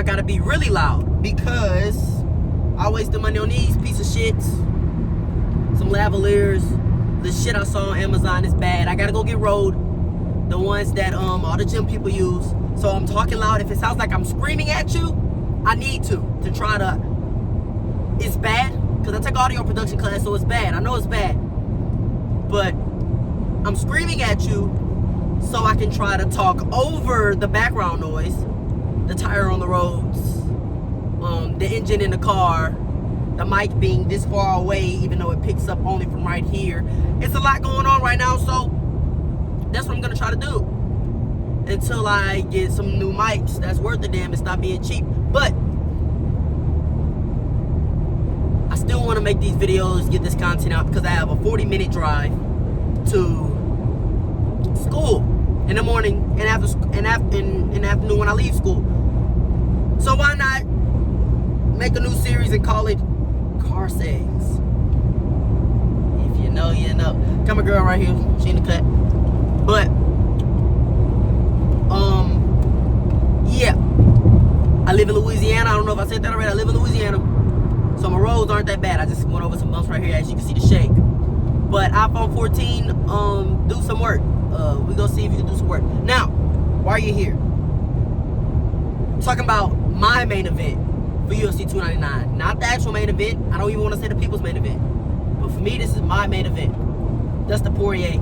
gotta be really loud because I wasted money on these piece of shits. Some lavaliers. The shit I saw on Amazon is bad. I gotta go get Rode. The ones that all the gym people use. So I'm talking loud. If it sounds like I'm screaming at you, I need to try to. It's bad because I took audio production class, so it's bad. I know it's bad, but I'm screaming at you so I can try to talk over the background noise, the tire on the roads, the engine in the car, the mic being this far away, even though it picks up only from right here. It's a lot going on right now, so that's what I'm gonna try to do until I get some new mics that's worth the damn and stop being cheap. But I still want to make these videos, get this content out, because I have a 40-minute drive to school in the morning and in the afternoon when I leave school. So why not make a new series and call it Car Seggs? If you know, you know. Got my girl right here. She in the cut. But yeah. I live in Louisiana. I don't know if I said that already. I live in Louisiana. So my roads aren't that bad. I just went over some bumps right here, as you can see the shake. But iPhone 14, do some work. We gonna see if you can do some work. Now, why are you here? I'm talking about my main event for UFC 299. Not the actual main event. I don't even want to say the people's main event. But for me, this is my main event. Dustin Poirier,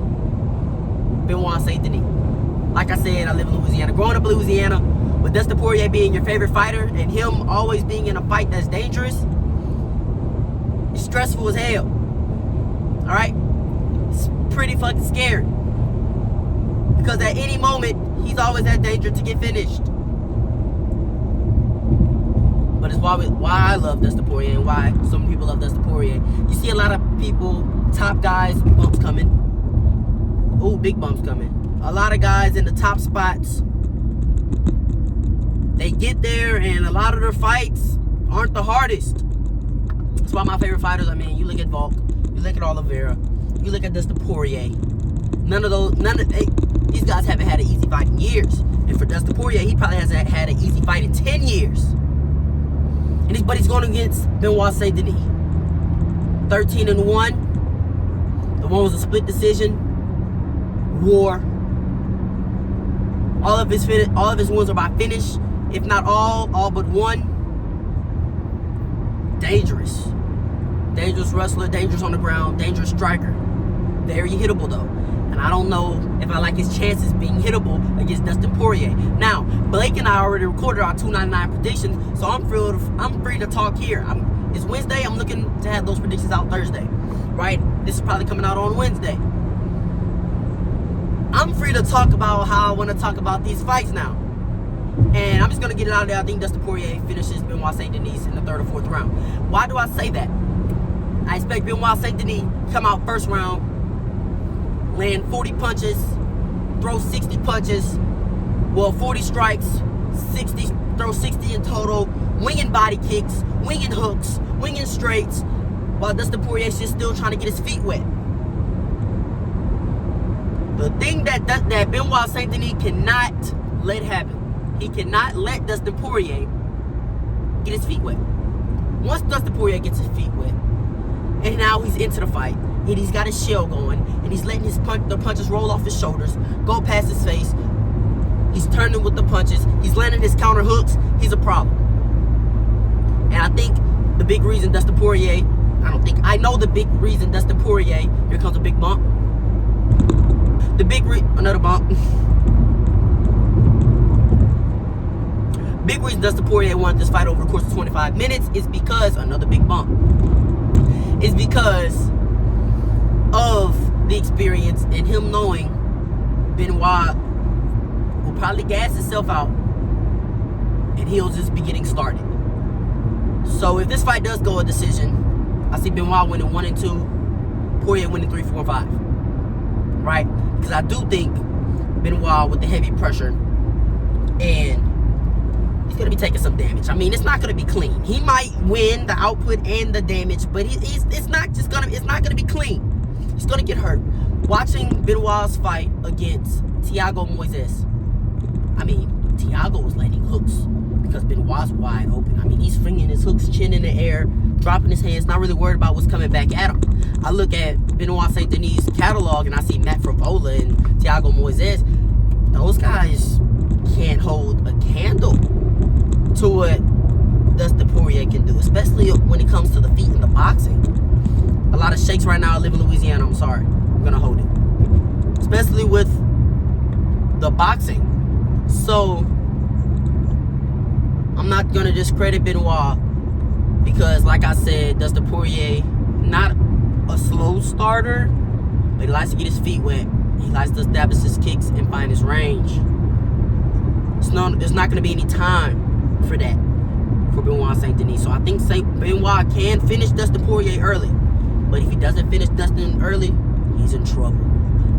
Benoit St. Denis. Like I said, I live in Louisiana. Growing up in Louisiana, with Dustin Poirier being your favorite fighter and him always being in a fight that's dangerous, it's stressful as hell. Alright? It's pretty fucking scary. Because at any moment, he's always at danger to get finished. But it's why I love Dustin Poirier and why some people love Dustin Poirier. You see a lot of people, top guys, bumps coming. Ooh, big bumps coming. A lot of guys in the top spots, they get there and a lot of their fights aren't the hardest. That's why my favorite fighters, I mean, you look at Volk, you look at Oliveira, you look at Dustin Poirier. These guys haven't had an easy fight in years. And for Dustin Poirier, he probably hasn't had an easy fight in 10 years. But he's going against Benoit St. Denis. 13-1. The one was a split decision. War. All of his wins are by finish. If not all but one. Dangerous. Dangerous wrestler, dangerous on the ground, dangerous striker. Very hittable though. And I don't know if I like his chances being hittable against Dustin Poirier. Now, Blake and I already recorded our 299 predictions, so I'm free to talk here. It's Wednesday. I'm looking to have those predictions out Thursday, right? This is probably coming out on Wednesday. I'm free to talk about how I want to talk about these fights now. And I'm just going to get it out there. I think Dustin Poirier finishes Benoit St. Denis in the 3rd or 4th round. Why do I say that? I expect Benoit St. Denis come out first round, land 40 punches, throw 60 punches, well, 40 strikes, 60, throw 60 in total, winging body kicks, winging hooks, winging straights, while Dustin Poirier is just still trying to get his feet wet. The thing that Benoit St. Denis cannot let happen, he cannot let Dustin Poirier get his feet wet. Once Dustin Poirier gets his feet wet, and now he's into the fight, and he's got his shell going, and he's letting the punches roll off his shoulders, go past his face. He's turning with the punches. He's landing his counter hooks. He's a problem. And I think the big reason Dustin Poirier, I know the big reason Dustin Poirier, here comes a big bump. Another bump. Big reason Dustin Poirier wanted this fight over the course of 25 minutes is because, another big bump, is because of the experience and him knowing Benoit will probably gas himself out and he'll just be getting started. So if this fight does go a decision, I see Benoit winning 1 and 2, Poirier winning 3, 4, and 5. Right? Because I do think Benoit with the heavy pressure, and he's going to be taking some damage. I mean, it's not going to be clean. He might win the output and the damage, but it's not going to be clean. He's going to get hurt. Watching Benoit's fight against Thiago Moises, I mean, Thiago was landing hooks because Benoit Benoit's wide open. I mean, he's flinging his hooks, chin in the air, dropping his hands, not really worried about what's coming back at him. I look at Benoit St. Denis' catalog, and I see Matt Frivola and Thiago Moises. Those guys can't hold a candle to what Dustin Poirier can do, especially when it comes to the feet and the boxing. A lot of shakes right now. I live in Louisiana. I'm sorry. I'm going to hold it. Especially with the boxing. So, I'm not going to discredit Benoit because, like I said, Dustin Poirier, not a slow starter, but he likes to get his feet wet. He likes to establish his kicks and find his range. There's not going to be any time for that for Benoit St. Denis. So I think Benoit can finish Dustin Poirier early. But if he doesn't finish Dustin early, he's in trouble.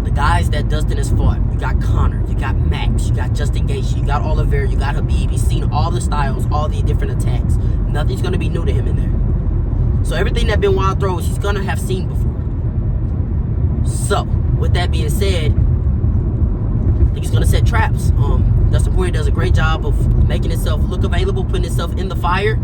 The guys that Dustin has fought, you got Conor, you got Max, you got Justin Gaethje, you got Oliveira, you got Khabib. He's seen all the styles, all the different attacks. Nothing's going to be new to him in there. So everything that Benoit throws, he's going to have seen before. So, with that being said, I think he's going to set traps. Dustin Poirier does a great job of making himself look available, putting himself in the fire.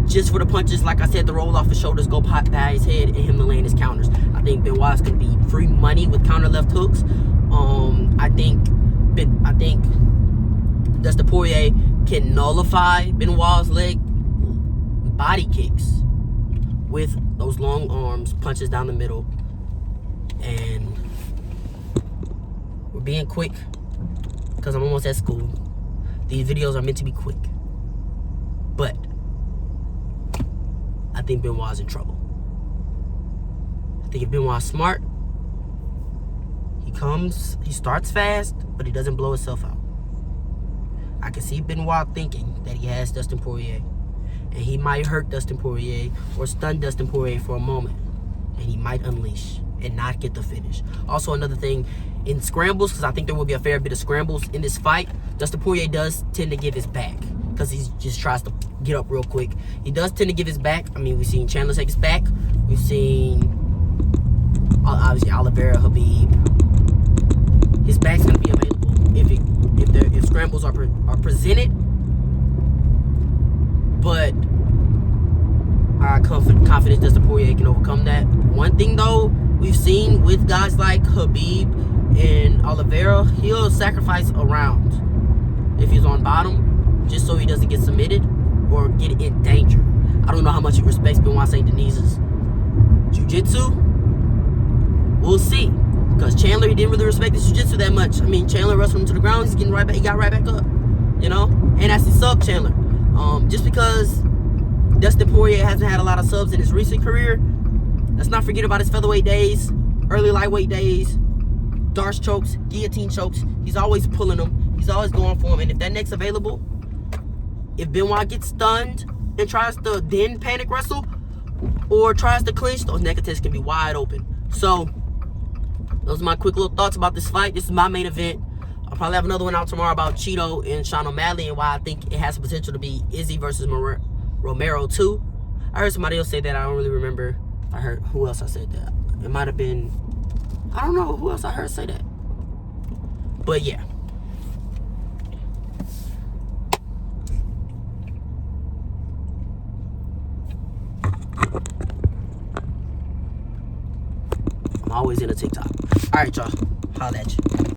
Just for the punches, like I said, to roll off his shoulders, go pop by his head, and him to land his counters. I think Benoit's going to be free money with counter left hooks. I think Dustin Poirier can nullify Benoit's leg body kicks with those long arms, punches down the middle. And we're being quick because I'm almost at school. These videos are meant to be quick. But I think Benoit's in trouble. I think if Benoit's smart, he starts fast, but he doesn't blow himself out. I can see Benoit thinking that he has Dustin Poirier, and he might hurt Dustin Poirier or stun Dustin Poirier for a moment, and he might unleash and not get the finish. Also, another thing, in scrambles, because I think there will be a fair bit of scrambles in this fight, Dustin Poirier does tend to give his back because he just tries to get up real quick. He does tend to give his back. I mean, we've seen Chandler take his back. We've seen, obviously, Oliveira, Khabib. His back's going to be available if scrambles are presented. But I have confidence Dustin Poirier can overcome that. One thing, though, we've seen with guys like Khabib and Oliveira, he'll sacrifice a round if he's on bottom, just so he doesn't get submitted or get in danger. I don't know how much he respects Benoit St. Denis' jiu-jitsu. We'll see. Because Chandler, he didn't really respect his jiu-jitsu that much. I mean, Chandler wrestled him to the ground. He's getting right back. He got right back up. You know? And that's his sub, Chandler. Just because Dustin Poirier hasn't had a lot of subs in his recent career, let's not forget about his featherweight days, early lightweight days, darce chokes, guillotine chokes. He's always pulling them. He's always going for them. And if that neck's available, if Benoit gets stunned and tries to then panic wrestle or tries to clinch, those neck attacks can be wide open. So, those are my quick little thoughts about this fight. This is my main event. I'll probably have another one out tomorrow about Cheeto and Sean O'Malley and why I think it has the potential to be Izzy versus Romero 2. I heard somebody else say that. I don't really remember. I heard who else I said that. It might have been, I don't know who else I heard say that. But yeah. I'm always in a TikTok. All right, y'all. Holla at you.